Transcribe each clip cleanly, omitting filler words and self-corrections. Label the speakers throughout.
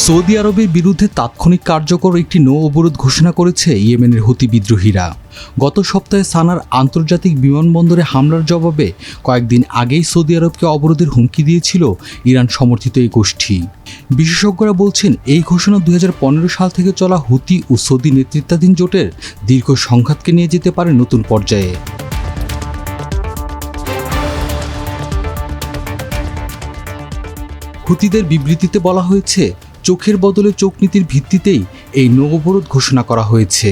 Speaker 1: Saudi আরবের বিরুদ্ধে তাৎক্ষণিক কার্যকর একটি নৌ অবরোধ ঘোষণা করেছে ইয়েমেনের হুতি বিদ্রোহীরা। গত সপ্তাহে সানার আন্তর্জাতিক বিমানবন্দরে হামলার জবাবে কয়েকদিন আগেই সৌদি আরবকে অবরোধের হুমকি দিয়েছিল ইরান সমর্থিত এই গোষ্ঠী। বিশেষজ্ঞরা বলছেন এই ঘোষণা 2015 সাল থেকে চলা হুতি ও সৌদি নেতৃত্বাধীন জোটের দীর্ঘ সংঘাতকে নিয়ে যেতে পারে নতুন পর্যায়ে। হুতিদের বিবৃতিতে বলা হয়েছে, চোখের বদলে চোখ নীতির ভিত্তিতেই এই নৌ অবরোধ ঘোষণা করা হয়েছে।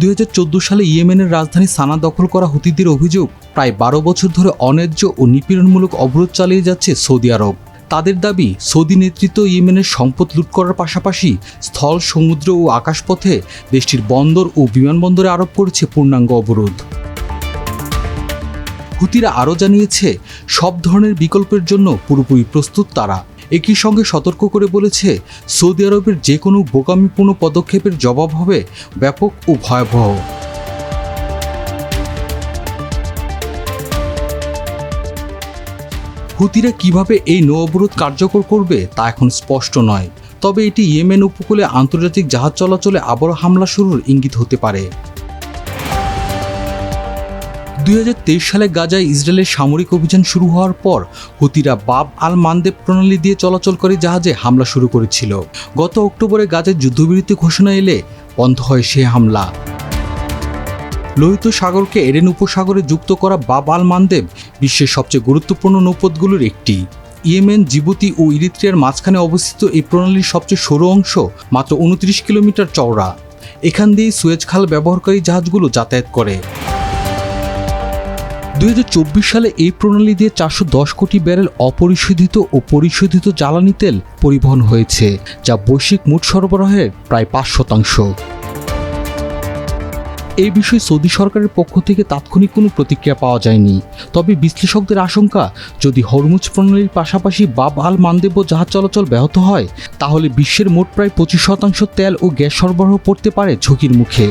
Speaker 1: 2014 সালে ইয়েমেনের রাজধানী সানা দখল করা হুতিদের অভিযোগ, প্রায় 12 বছর ধরে অন্যায্য ও নিপীড়নমূলক অবরোধ চালিয়ে যাচ্ছে সৌদি আরব। তাদের দাবি, সৌদি নেতৃত্ব ইয়েমেনের সম্পদ লুট করার পাশাপাশি স্থল, সমুদ্র ও আকাশপথে দেশটির বন্দর ও বিমানবন্দরে আরোপ করেছে পূর্ণাঙ্গ অবরোধ। হুতিরা আরও জানিয়েছে, সব ধরনের বিকল্পের জন্য পুরোপুরি প্রস্তুত তারা। একই সঙ্গে সতর্ক করে বলেছে, সৌদি আরবের যে কোনো বোকামিপূর্ণ পদক্ষেপের জবাব হবে ব্যাপক ও ভয়াবহ। হুতিরা কিভাবে এই নৌ অবরোধ কার্যকর করবে তা এখন স্পষ্ট নয়, তবে এটি ইয়েমেন উপকূলে আন্তর্জাতিক জাহাজ চলাচলে আবারও হামলা শুরুর ইঙ্গিত হতে পারে। 2023 সালে গাজায় ইসরায়েলের সামরিক অভিযান শুরু হওয়ার পর হুতিরা বাব আল মানদেব প্রণালী দিয়ে চলাচলকারী জাহাজে হামলা শুরু করেছিল। গত অক্টোবরে গাজায় যুদ্ধবিরতি ঘোষণা এলে বন্ধ হয় সে হামলা। লোহিত সাগরকে এডেন উপসাগরে যুক্ত করা বাব আল মানদেব বিশ্বের সবচেয়ে গুরুত্বপূর্ণ নৌপথগুলোর একটি। ইয়েমেন, জিবুতি ও ইরিত্রিয়ার মাঝখানে অবস্থিত এই প্রণালীর সবচেয়ে সরু অংশ মাত্র 29 কিলোমিটার চওড়া। এখান দিয়েই সুয়েজ খাল ব্যবহারকারী জাহাজগুলো যাতায়াত করে। 2024 সালে এই প্রণালী দিয়ে 410 কোটি ব্যারেল অপরিশোধিত ও পরিশোধিত জ্বালানি তেল পরিবহন হয়েছে, যা বৈশ্বিক মোট সরবরাহের প্রায় 5%। এই বিষয়ে সৌদি সরকারের পক্ষ থেকে তাৎক্ষণিক কোনো প্রতিক্রিয়া পাওয়া যায়নি। তবে বিশ্লেষকদের আশঙ্কা, যদি হরমুজ প্রণালীর পাশাপাশি বাব আল মানদেব জাহাজ চলাচল ব্যাহত হয়, তাহলে বিশ্বের মোট প্রায় 25% তেল ও গ্যাস সরবরাহ পড়তে পারে ঝুঁকির মুখে।